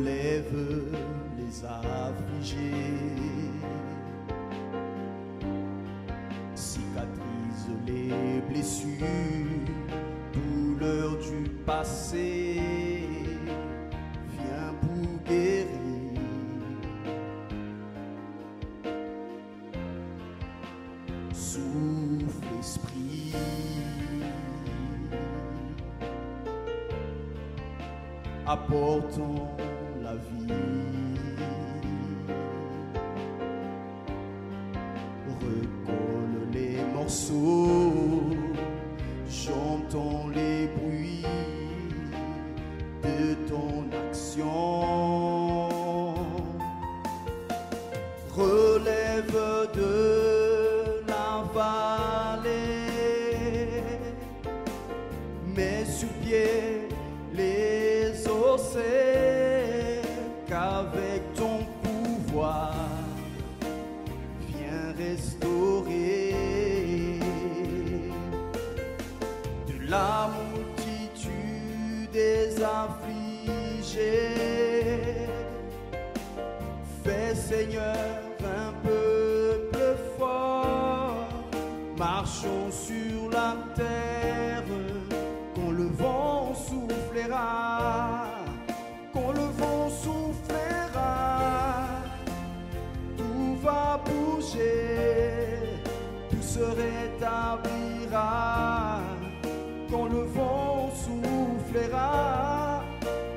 relève les affligés, cicatrise les blessures, douleur du passé, viens pour guérir. Souffle esprit, apportons la vie, recolle les morceaux, chantons les bruits de ton action, relève de la vallée, mets sur pied les océans, qu'avec ton pouvoir viens restaurer de la multitude des affligés. Fais Seigneur un peuple fort, marchons sur la terre, quand le vent soufflera, quand le vent soufflera, tout va bouger, tout se rétablira, quand le vent soufflera,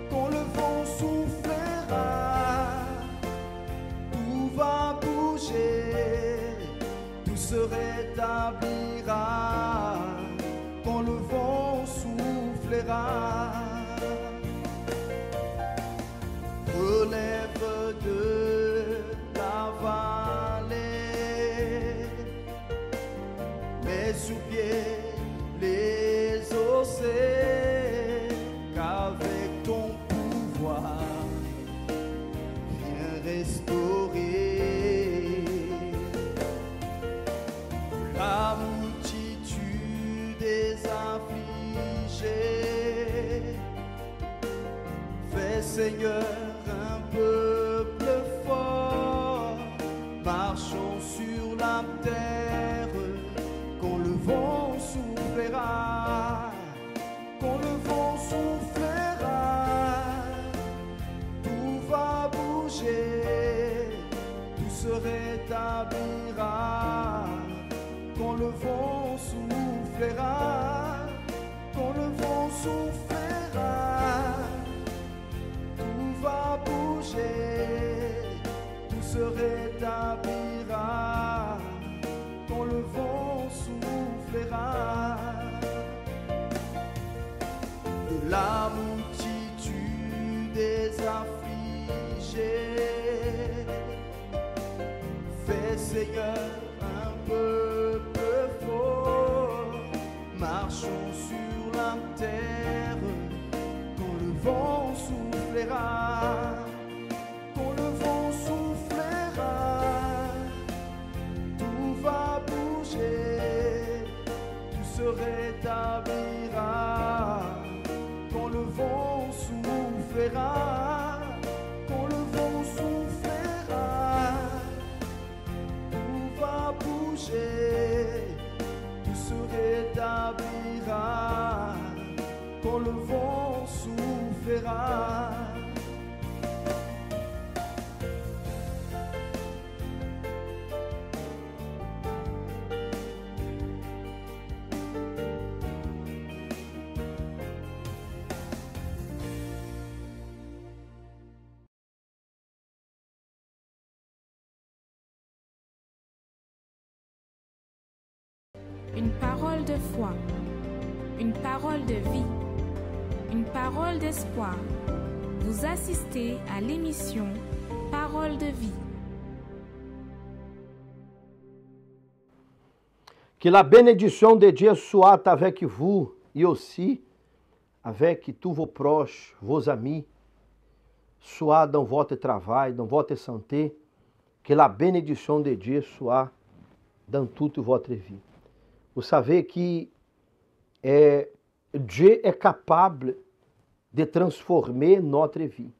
quand le vent soufflera, tout va bouger, tout se rétablira, quand le vent soufflera. Relève de la vallée, mets sous pied les océans, qu'avec ton pouvoir viens restaurer la multitude des affligés. Fais Seigneur un peuple fort, marchons sur la terre, quand le vent soufflera, quand le vent soufflera, tout va bouger, tout se rétablira, quand le vent soufflera, quand le vent soufflera, tout va bouger, tout se rétablira, quand le vent soufflera. De la multitude des affligés, fais Seigneur un peuple fort, marchons sur la terre, quand le vent soufflera, quand le vent soufflera, tout va bouger, tout se rétablira, quand le vent soufflera, quand le vent soufflera, tout va bouger, tout se rétablira, quand le vent soufflera. Une parole de foi, une parole de vie, une parole d'espoir. Vous assistez à l'émission Parole de vie. Que la bénédiction de Dieu soit avec vous et aussi avec tous vos proches, vos amis, soit dans votre travail, dans votre santé. Que la bénédiction de Dieu soit dans toute votre vie. Vous savez que Dieu est capable de transformer notre vie.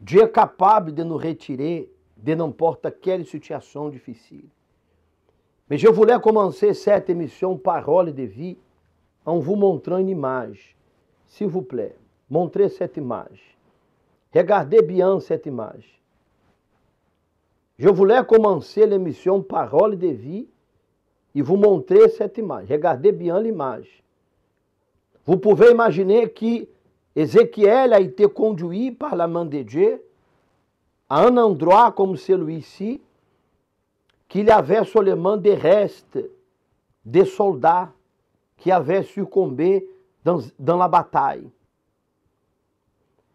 Dieu est capable de nous retirer de n'importe quelle situation difficile. Mais je voulais commencer cette émission Parole de vie en vous montrant une image. S'il vous plaît, montrez cette image. Regardez bien cette image. Je voulais commencer l'émission Parole de vie et vous montrer cette image. Regardez bien l'image. Vous pouvez imaginer que Ézéchiel a été conduit par la main de Dieu à un endroit comme celui-ci, qu'il y avait seulement des restes des soldats qui avaient succombé dans la bataille.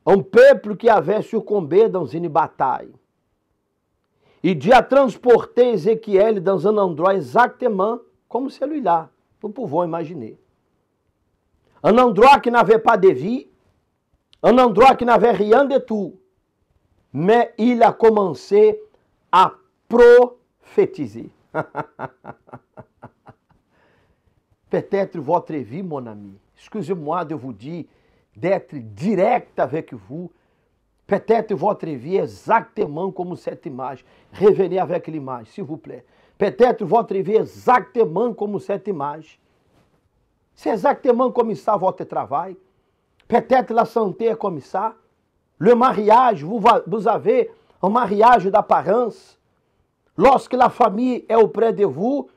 Un peuple qui avait succombé dans une bataille. Et Dieu a transporté Ézéchiel dans un endroit exactement comme celui-là. Nous pouvons imaginer. Un endroit qui n'avait pas de vie, un endroit qui n'avait rien de tout. Mais il a commencé à prophétiser. Peut-être votre vie, mon ami, excusez-moi de vous dire, d'être direct avec vous, peut-être votre vie est exactement comme cette image. Revenez avec l'image, s'il vous plaît. Peut-être votre vie est exactement comme cette image. C'est exactement comme ça votre travail. Peut-être la santé est comme ça. Le mariage, vous avez un mariage d'apparence. Lorsque la famille est auprès de vous,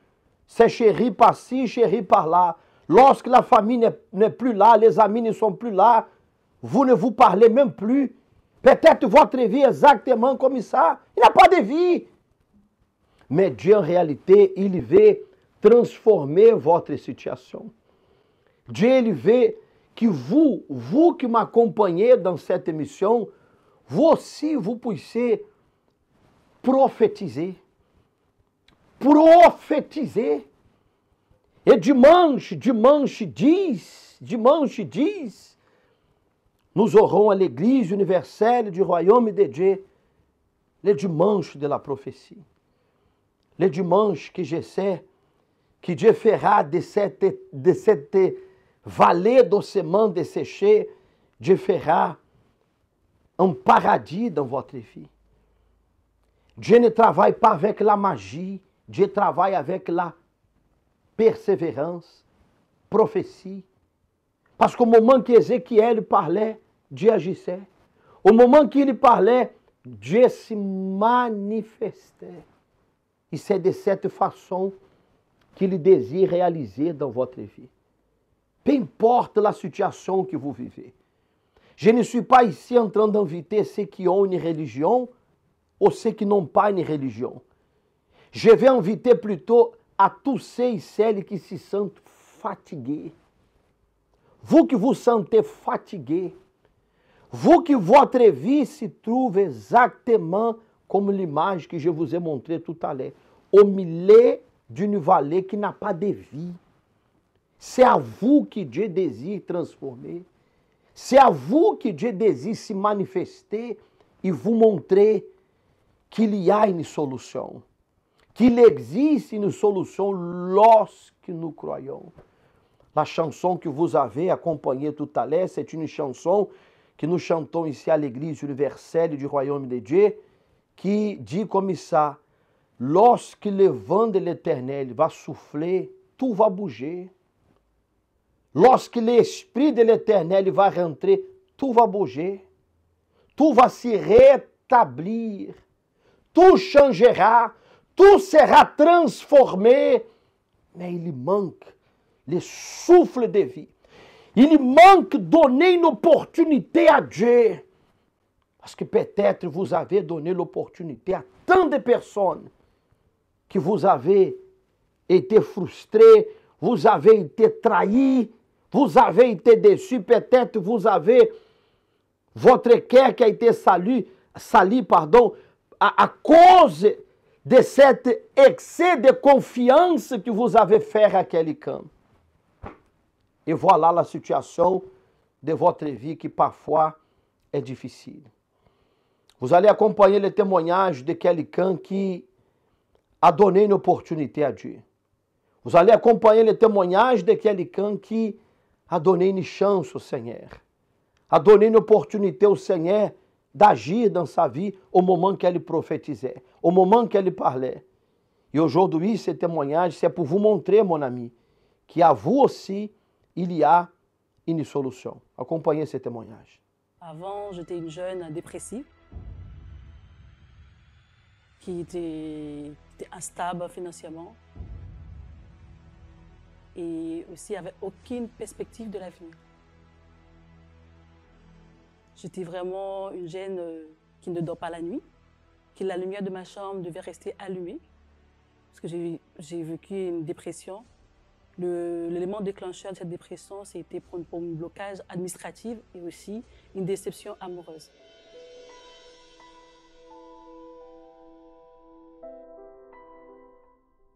c'est chéri par-ci, chéri par-là. Lorsque la famille n'est plus là, les amis ne sont plus là, vous ne vous parlez même plus. Peut-être votre vie est exactement comme ça. Il n'y a pas de vie. Mais Dieu, en réalité, il veut transformer votre situation. Dieu, il veut que vous qui m'accompagnez dans cette émission, vous aussi, vous puissiez prophétiser. Prophétiser. Et dimanche 10, nous aurons à l'Église universelle du royaume de Dieu le dimanche de la prophétie. Le dimanche que je sais que Dieu fera de cette vallée doucement desséchée, Dieu fera un paradis dans votre vie. Dieu ne travaille pas avec la magie, Dieu travaille avec la persévérance, prophétie. Parce qu'au moment qu'Ézéchiel parlait, Dieu agissait. Au moment qu'il parlait, Dieu se manifestait. Et c'est de cette façon qu'il désire réaliser dans votre vie. Peu importe la situation que vous vivez. Je ne suis pas ici en train d'inviter ceux qui ont une religion ou ceux qui n'ont pas une religion. Je vais inviter plutôt à tous ceux et celles qui se sentent fatigués. Vous qui vous sentez fatigués, vous que votre vie se trouve exactement comme l'image que je vous ai montrée tout à l'heure, au milieu d'une vallée qui n'a pas de vie. C'est à vous que Dieu désire transformer. C'est à vous que Dieu désire se manifester et vous montrer qu'il y a une solution. Qu'il existe une solution lorsque nous croyons. La chanson que vous avez accompagnée tout à l'heure, c'est une chanson que nous chantons ici à l'Église universelle du royaume de Dieu, qui dit comme ça: lorsque le vent de l'Éternel va souffler, tout va bouger. Lorsque l'Esprit de l'Éternel va rentrer, tout va bouger. Tout va se rétablir. Tout changera. Tout sera transformé. Mais il manque le souffle de vie. Il manque donner une opportunité à Dieu. Parce que peut-être vous avez donné l'opportunité à tant de personnes que vous avez été frustrés, vous avez été trahis, vous avez été déçus, peut-être vous avez votre cœur qui a été sali à cause de cet excès de confiance que vous avez fait à quelqu'un. Et voilà la situation de votre vie qui parfois est difficile. Vous allez acompanher le témoignage de quelqu'un qui a donné une opportunité à Dieu. Vous allez acompanher le témoignage de quelqu'un qui a donné une chance au Seigneur. A donné une opportunité au Seigneur d'agir dans sa vie au moment qu'elle prophétisait, au moment qu'elle parlait. Et aujourd'hui, ce témoignage, c'est pour vous montrer, mon ami, qu'à vous aussi, il y a une solution. Accompagnez ce témoignage. Avant, j'étais une jeune dépressive qui était instable financièrement et aussi avec aucune perspective de l'avenir. J'étais vraiment une jeune qui ne dort pas la nuit, que la lumière de ma chambre devait rester allumée parce que j'ai vécu une dépression. L'élément déclencheur de cette dépression, c'était pour un blocage administratif et aussi une déception amoureuse.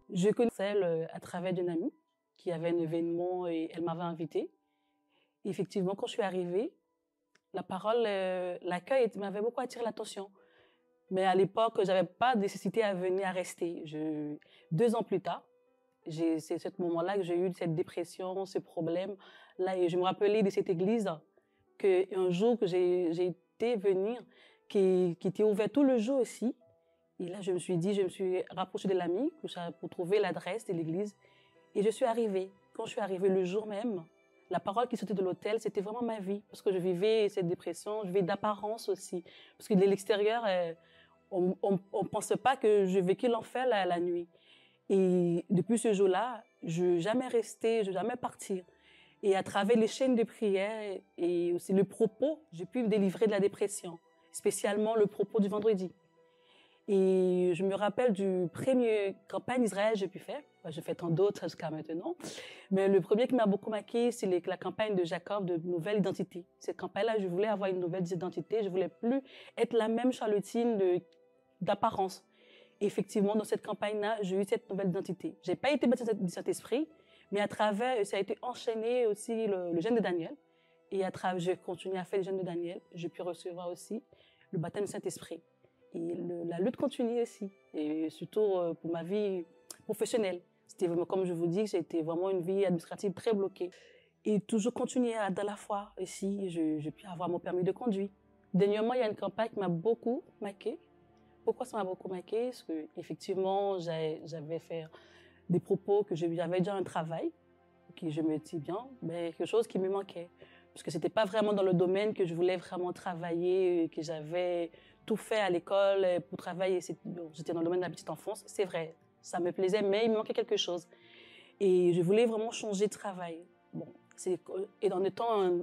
Je connaissais elle à travers d'une amie qui avait un événement et elle m'avait invitée. Effectivement, quand je suis arrivée, la parole, l'accueil m'avait beaucoup attiré l'attention. Mais à l'époque, je n'avais pas de nécessité à venir, à rester. 2 ans plus tard, c'est ce moment-là que j'ai eu cette dépression, ce problème-là. Et je me rappelais de cette église qu'un jour que j'ai été venir, qui était ouvert tout le jour aussi. Et là, je me suis rapprochée de l'ami pour trouver l'adresse de l'église. Et je suis arrivée. Quand je suis arrivée le jour même, la parole qui sortait de l'hôtel, c'était vraiment ma vie. Parce que je vivais cette dépression, je vivais d'apparence aussi. Parce que de l'extérieur, on ne pense pas que je vécu l'enfer la nuit. Et depuis ce jour-là, je n'ai jamais resté, je n'ai jamais parti. Et à travers les chaînes de prière et aussi le propos, j'ai pu me délivrer de la dépression, spécialement le propos du vendredi. Et je me rappelle du premier campagne d'Israël que j'ai pu faire. J'ai fait tant d'autres jusqu'à maintenant. Mais le premier qui m'a beaucoup marqué, c'est la campagne de Jacob de nouvelle identité. Cette campagne-là, je voulais avoir une nouvelle identité. Je ne voulais plus être la même Charlottine d'apparence. Effectivement, dans cette campagne-là, j'ai eu cette nouvelle identité. Je n'ai pas été baptisée du Saint-Esprit, mais à travers, ça a été enchaîné aussi le jeûne de Daniel. Et à travers, j'ai continué à faire le jeûne de Daniel. J'ai pu recevoir aussi le baptême du Saint-Esprit. Et la lutte continue aussi, et surtout pour ma vie professionnelle. C'était vraiment, comme je vous dis, c'était vraiment une vie administrative très bloquée. Et toujours continuer dans la foi aussi, j'ai pu avoir mon permis de conduire. Dernièrement, il y a une campagne qui m'a beaucoup marquée. Pourquoi ça m'a beaucoup marquée? Parce qu'effectivement, j'avais fait des propos que j'avais déjà un travail, que je me dis bien, mais quelque chose qui me manquait. Parce que ce n'était pas vraiment dans le domaine que je voulais vraiment travailler, que j'avais tout fait à l'école pour travailler. J'étais dans le domaine de la petite enfance, c'est vrai, ça me plaisait, mais il me manquait quelque chose. Et je voulais vraiment changer de travail. Bon, et en étant un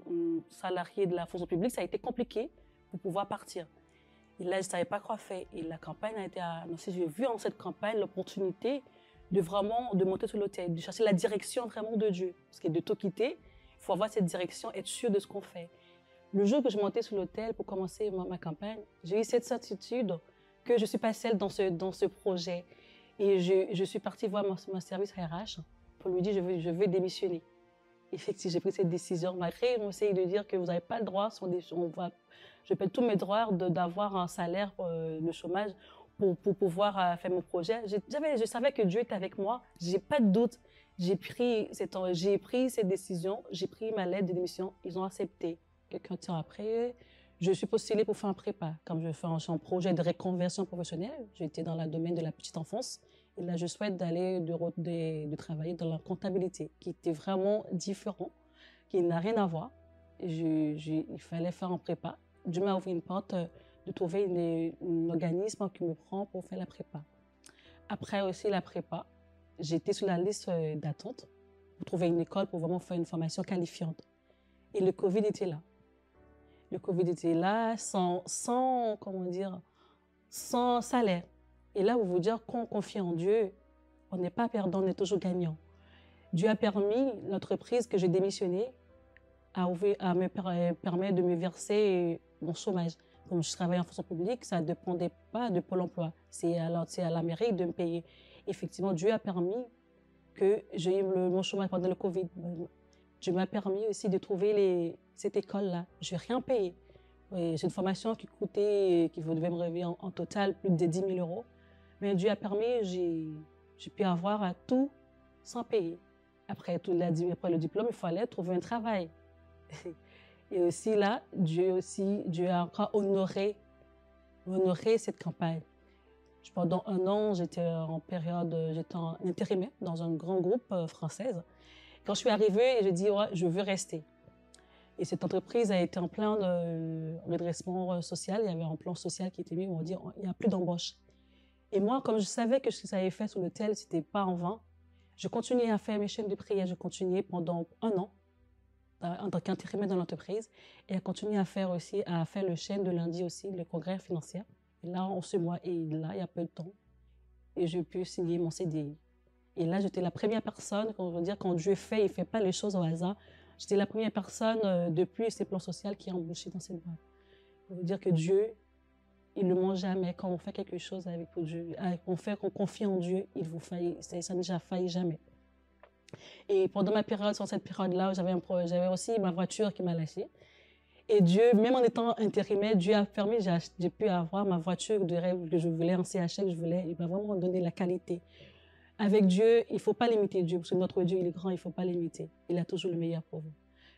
salarié de la fonction publique, ça a été compliqué pour pouvoir partir. Et là, je ne savais pas quoi faire. Et la campagne a été annoncée. J'ai vu en cette campagne l'opportunité de monter sur l'autel, de chercher la direction vraiment de Dieu. Parce que de tout quitter, il faut avoir cette direction, être sûr de ce qu'on fait. Le jour que je montais sur l'autel pour commencer ma campagne, j'ai eu cette certitude que je ne suis pas seule dans ce projet. Et je suis partie voir mon service RH pour lui dire je veux démissionner. Effectivement, j'ai pris cette décision. Malgré, on essaye de dire que vous n'avez pas le droit, je paie tous mes droits d'avoir un salaire, le chômage, pour pouvoir faire mon projet. Je savais que Dieu était avec moi, je n'ai pas de doute. J'ai pris cette décision, j'ai pris ma lettre de démission, ils ont accepté. Quelques temps après, je suis postulée pour faire un prépa. Comme je fais un projet de reconversion professionnelle, j'étais dans le domaine de la petite enfance. Et là, je souhaite de travailler dans la comptabilité, qui était vraiment différent, qui n'a rien à voir. Il fallait faire un prépa. Dieu m'a ouvert une porte de trouver un organisme qui me prend pour faire la prépa. Après aussi la prépa, j'étais sur la liste d'attente pour trouver une école pour vraiment faire une formation qualifiante. Et le Covid était là. Le Covid était là sans salaire. Et là, vous dire qu'on confie en Dieu, on n'est pas perdant, on est toujours gagnant. Dieu a permis l'entreprise que j'ai démissionnée à me permettre de me verser mon chômage. Comme je travaille en fonction publique, ça ne dépendait pas de Pôle emploi. C'est à la mairie de me payer. Effectivement, Dieu a permis que j'ai eu mon chômage pendant le Covid. Dieu m'a permis aussi de trouver cette école-là. Je n'ai rien payé. J'ai une formation qui devait me revenir en total plus de 10 000 euros. Mais Dieu a permis, j'ai pu avoir tout sans payer. Après le diplôme, il fallait trouver un travail. Et aussi là, Dieu a encore honoré honorer cette campagne. Pendant 1 an, j'étais en intérimaire dans un grand groupe française. Quand je suis arrivée, j'ai dit ouais, je veux rester. Et cette entreprise a été en plein redressement social. Il y avait un plan social qui était mis, on va dire, il n'y a plus d'embauche. Et moi, comme je savais que ce que ça avait fait sur l'hôtel, ce n'était pas en vain, je continuais à faire mes chaînes de prière. Je continuais pendant 1 an en tant qu'intérimaire dans l'entreprise et à continuer à faire le chaîne de lundi aussi, le congrès financier. Et là, en ce mois, et là, il y a peu de temps, et j'ai pu signer mon CDI. Et là, j'étais la première personne, quand Dieu fait, il ne fait pas les choses au hasard. J'étais la première personne depuis ces plans sociaux qui est embauchée dans cette boîte. Ça veut dire que Dieu, il ne ment jamais. Quand on fait quelque chose avec Dieu, qu'on confie en Dieu, il vous faillit. Ça n'a déjà failli jamais. Et pendant ma période, sur cette période-là, j'avais aussi ma voiture qui m'a lâchée. Et Dieu, même en étant intérimaire, Dieu a permis, j'ai pu avoir ma voiture de rêve que je voulais, en CHL que je voulais. Il m'a vraiment donné la qualité. Avec Dieu, il ne faut pas limiter Dieu, parce que notre Dieu, il est grand, il ne faut pas limiter. Il a toujours le meilleur pour vous.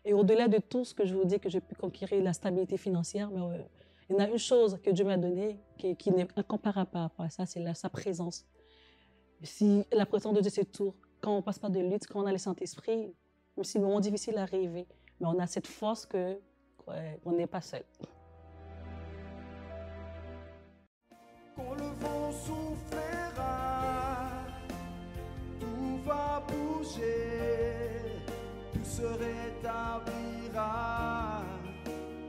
Et au-delà de tout ce que je vous dis, que j'ai pu conquérir la stabilité financière, mais il y en a une chose que Dieu m'a donnée qui n'est incomparable par rapport à ça, c'est sa présence. Si la présence de Dieu, c'est tout. Quand on ne passe pas de lutte, quand on a le Saint-Esprit, même si le moment difficile arrive, mais on a cette force qu'on n'est pas seul. Quand le vent soufflera, tout va bouger, tout se rétablira.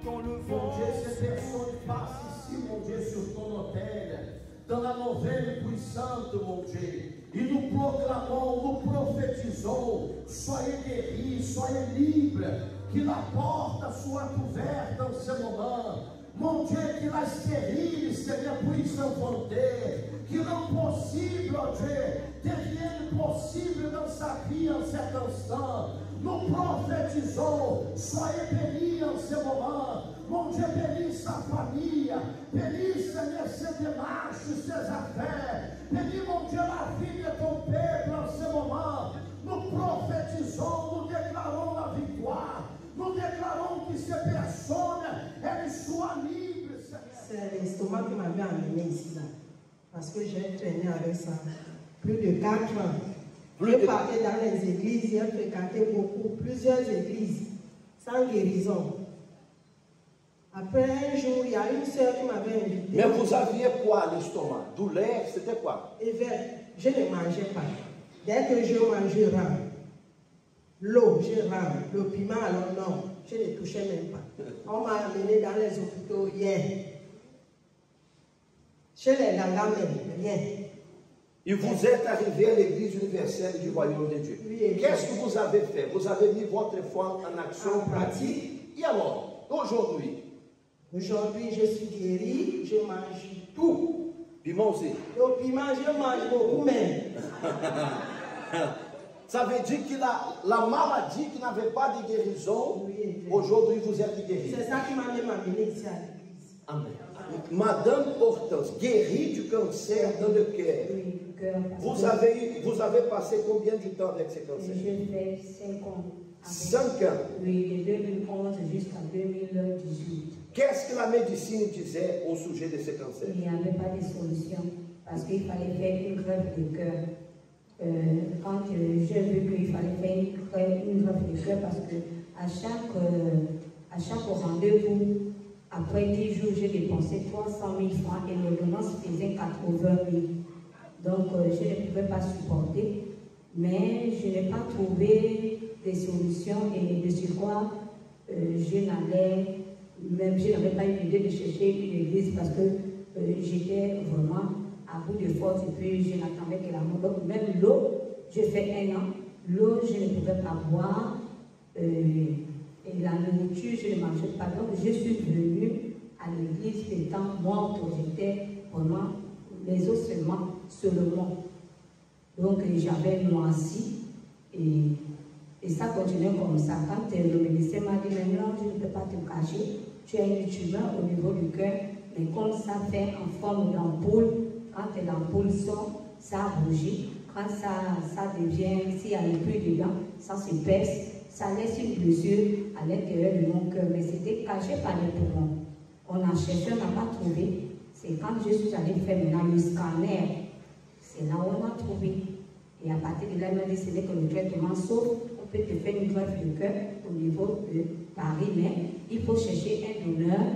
Quand le vent Mon Dieu, ces personnes passent ici, mon Dieu, sur ton autel, dans la nouvelle puissante, mon Dieu. Et nous proclamons, nous prophétisons, soyez guéris, soyez libres, que la porte soit ouverte en ce moment. Mon Dieu, que la stérile, Seigneur, puisse enfanter, que l'impossible, oh Dieu, devienne possible dans sa vie en cet instant. Nous prophétisons, soyez bénis en ce moment. Mon Dieu, bénis sa famille, bénis, Seigneur, ses démarches, ses affaires. Bénis, mon Dieu, la vie de ton peuple en ce moment. Nous prophétisons, nous déclarons la victoire. Nous déclarons que ces personnes, elles soient libres, Seigneur. C'est l'estomac qui m'avait amené ici, là. Parce que j'ai traîné avec ça plus de 4 ans. Je parlais dans les églises, j'ai fréquenté plusieurs églises, sans guérison. Après un jour, il y a une sœur qui m'avait invité. Mais vous aviez quoi à l'estomac? Douleur, c'était quoi? Et je ne mangeais pas. Dès que je mangeais rame, l'eau, je rame, le piment, alors non, je ne touchais même pas. On m'a amené dans les hôpitaux, rien. Chez les langas même, rien. Et vous êtes arrivé à l'église universelle du royaume de Dieu. Oui, qu'est-ce que vous avez fait? Vous avez mis votre foi en action pratique. Et alors, aujourd'hui? Aujourd'hui, je suis guérie, je mange tout. Piment aussi? Le piment, je mange beaucoup même. Ça veut dire que la maladie qui n'avait pas de guérison, oui, aujourd'hui vous êtes guérie. C'est ça qui m'a même amené ici à l'église. Amen. Madame Hortense, guérie du cancer dans le cœur. Oui, du cœur. Vous avez passé combien de temps avec ce cancer? J'ai fait 5 ans. 5 ans? Oui, de 2011 jusqu'à 2018. Qu'est-ce que la médecine disait au sujet de ce cancer? Il n'y avait pas de solution parce qu'il fallait faire une greffe de cœur. Quand j'ai vu qu'il fallait faire une greffe de cœur parce que à chaque rendez-vous, après 10 jours, j'ai dépensé 300 000 francs et l'ordonnance faisait 80 000. Donc, je ne pouvais pas supporter, mais je n'ai pas trouvé des solutions et de ce quoi je n'avais pas eu l'idée de chercher une église parce que j'étais vraiment à bout de force et puis je n'attendais que la mort. Donc, même l'eau, j'ai fait 1 an, l'eau, je ne pouvais pas boire. Et la nourriture, je ne mangeais pas. Donc, je suis venue à l'église étant morte. J'étais vraiment les os seulement. Donc, j'avais moisi et ça continuait comme ça. Quand le médecin m'a dit, mais non, je ne peux pas te cacher, tu as une tumeur au niveau du cœur, mais comme ça fait en forme d'ampoule, quand l'ampoule sort, ça rougit. Quand ça devient, s'il n'y a plus dedans, ça se perce. Ça laisse une blessure à l'intérieur de mon cœur, mais c'était caché par les poumons. On a cherché, on n'a pas trouvé. C'est quand je suis allée faire maintenant le scanner, c'est là où on a trouvé. Et à partir de là, il m'a dit, ce n'est que le traitement, sauf on peut te faire une greffe de cœur au niveau de Paris, mais il faut chercher un donneur,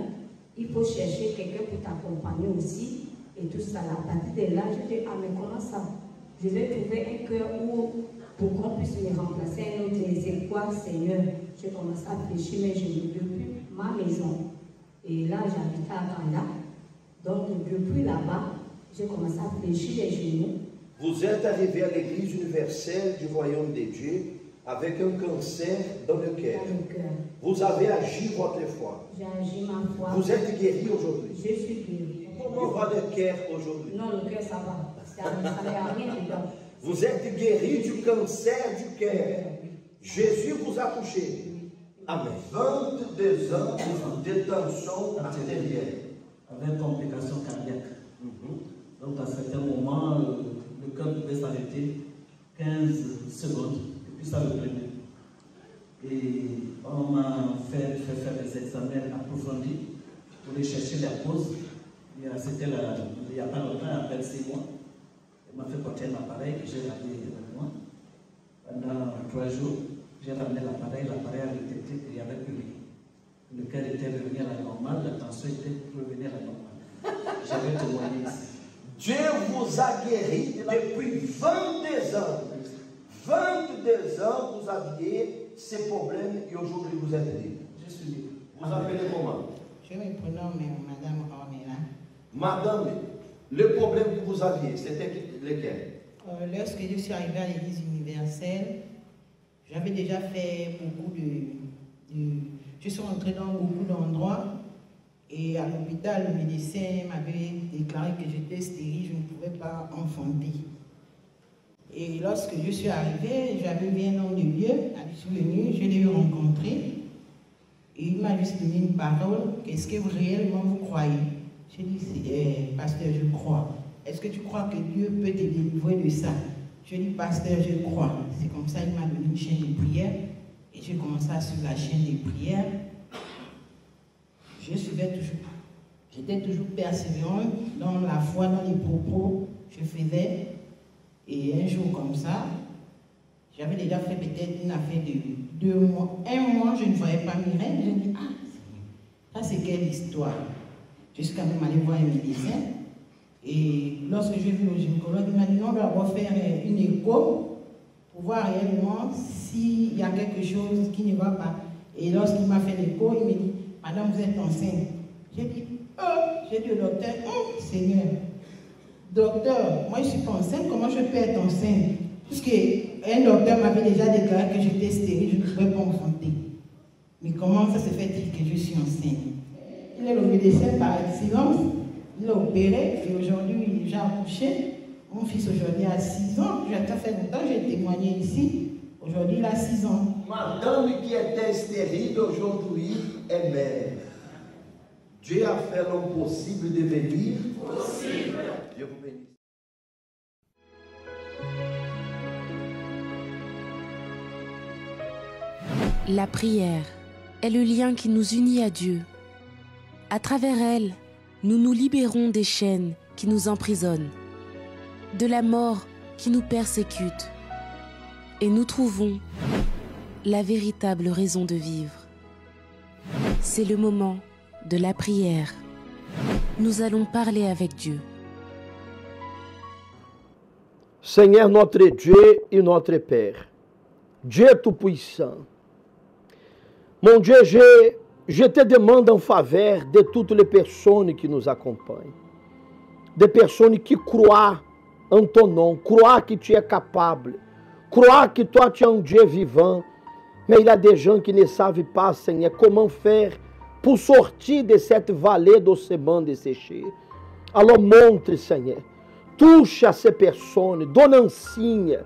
il faut chercher quelqu'un pour t'accompagner aussi, et tout ça. À partir de là, je dis, ah mais comment ça? Je vais trouver un cœur pour qu'on puisse me remplacer un autre. Et c'est quoi, Seigneur? J'ai commencé à fléchir mes genoux depuis ma maison. Et là, j'habitais à Kanda. Donc, depuis là-bas, j'ai commencé à fléchir les genoux. Vous êtes arrivé à l'église universelle du royaume de Dieu avec un cancer dans le cœur. Vous avez agi votre foi. J'ai agi ma foi. Vous êtes guéri aujourd'hui. Je suis guéri. Comment va le cœur aujourd'hui? Non, le cœur, ça va. Ça n'a rien dedans. Vous êtes guéri du cancer du cœur. Jésus vous a touché. Amen. 22 ans de tension artérielle. Avec complications cardiaques. Donc à certains moments, le cœur pouvait s'arrêter 15 secondes, et puis ça reprenait. Et on m'a fait faire des examens approfondis pour aller chercher la cause. C'était il n'y a pas longtemps, à peine 6 mois. Il m'a fait porter un appareil que j'ai ramené avec moi. Pendant 3 jours, j'ai ramené l'appareil a détecté qu'il n'y avait plus rien. Le cœur était revenu à la normale, la tension était revenue à la normale. J'avais témoigné ici. Dieu vous a guéri depuis 22 ans. 22 ans, vous aviez ces problèmes et aujourd'hui vous êtes libre. Je suis libre. Vous appelez comment? Je me prénomme Madame Ornella. Madame, le problème que vous aviez, c'était lequel? Lorsque je suis arrivée à l'église universelle, j'avais déjà fait beaucoup je suis rentrée dans beaucoup d'endroits et à l'hôpital, le médecin m'avait déclaré que j'étais stérile, je ne pouvais pas enfanter. Et lorsque je suis arrivée, j'avais vu un homme de Dieu, je suis venue, je l'ai rencontré et il m'a juste donné une parole. Qu'est-ce que réellement vous croyez? J'ai dit, pasteur, je crois. Est-ce que tu crois que Dieu peut te délivrer de ça? Je dis, pasteur, je crois. C'est comme ça qu'il m'a donné une chaîne de prière. Et j'ai commencé à suivre la chaîne de prière. Je suivais toujours. J'étais toujours persévérante dans la foi, dans les propos que je faisais. Et un jour comme ça, j'avais déjà fait peut-être une affaire de 2 mois. 1 mois, je ne voyais pas mes règles. Je me dis, ça c'est quelle histoire? Je suis quand même allée voir un médecin. Et lorsque j'ai vu le gynécologue, il m'a dit, on doit refaire une écho pour voir réellement s'il y a quelque chose qui ne va pas. Et lorsqu'il m'a fait l'écho, il m'a dit, madame, vous êtes enceinte. J'ai dit, j'ai dit au docteur, Seigneur, docteur, moi je suis pas enceinte, comment je peux être enceinte? Puisque un docteur m'avait déjà déclaré que j'étais stérile, je ne pouvais pas enfanter. Mais comment ça se fait-il que je suis enceinte? Il est le médecin par excellence, il a opéré et aujourd'hui j'ai accouché. Mon fils aujourd'hui a 6 ans, ça fait longtemps que j'ai témoigné ici. Aujourd'hui il a 6 ans. Madame qui était stérile aujourd'hui est mère. Dieu a fait l'impossible de venir. Possible. Dieu vous bénisse. La prière est le lien qui nous unit à Dieu. À travers elle, nous nous libérons des chaînes qui nous emprisonnent, de la mort qui nous persécute, et nous trouvons la véritable raison de vivre. C'est le moment de la prière. Nous allons parler avec Dieu. Seigneur notre Dieu et notre Père, Dieu Tout-Puissant, mon Dieu, je te demande en faveur de toutes les personnes qui nous accompagnent, des personnes qui croient en ton nom, croient que tu es capable, croient que toi tu es un Dieu vivant, mais il y a des gens qui ne savent pas, Seigneur, comment faire pour sortir de cette vallée d'ossements desséchés. Alors montre, Seigneur, touche à ces personnes, donne un signe,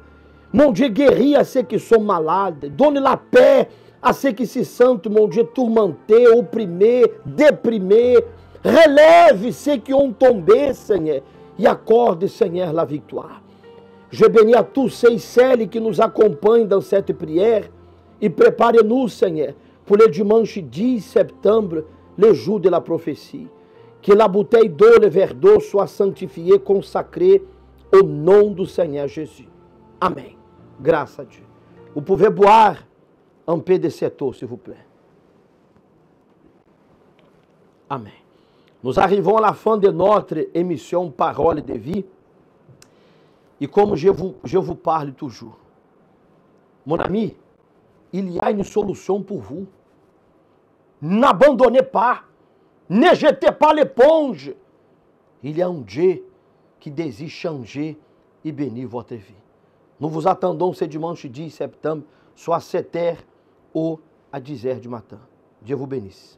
mon Dieu, guéris à ceux qui sont malades, donne la paix à ceux qui se sentent, mon Dieu, tourmentés, opprimés, déprimés. Relève ceux qui ont tombé, Seigneur, et accorde, Seigneur, la victoire. Je bénis à tous ceux et celles qui nous accompagnent dans cette prière et prépare-nous, Seigneur, pour le dimanche 10 septembre, le jour de la prophétie. que la bouteille d'eau, le verre d'eau soit sanctifié, consacré au nom du Seigneur Jésus. Amen. Grâce à Dieu. Vous pouvez boire un peu de cette eau, s'il vous plaît. Amen. Nous arrivons à la fin de notre émission Parole de Vie. Et comme je vous parle toujours, mon ami, il y a une solution pour vous. N'abandonnez pas. Ne jetez pas l'éponge. Il y a un Dieu qui désire changer et bénir votre vie. Nous vous attendons ce dimanche 10 septembre, soit à 7h ou à 10h du matin. Dieu vous bénisse.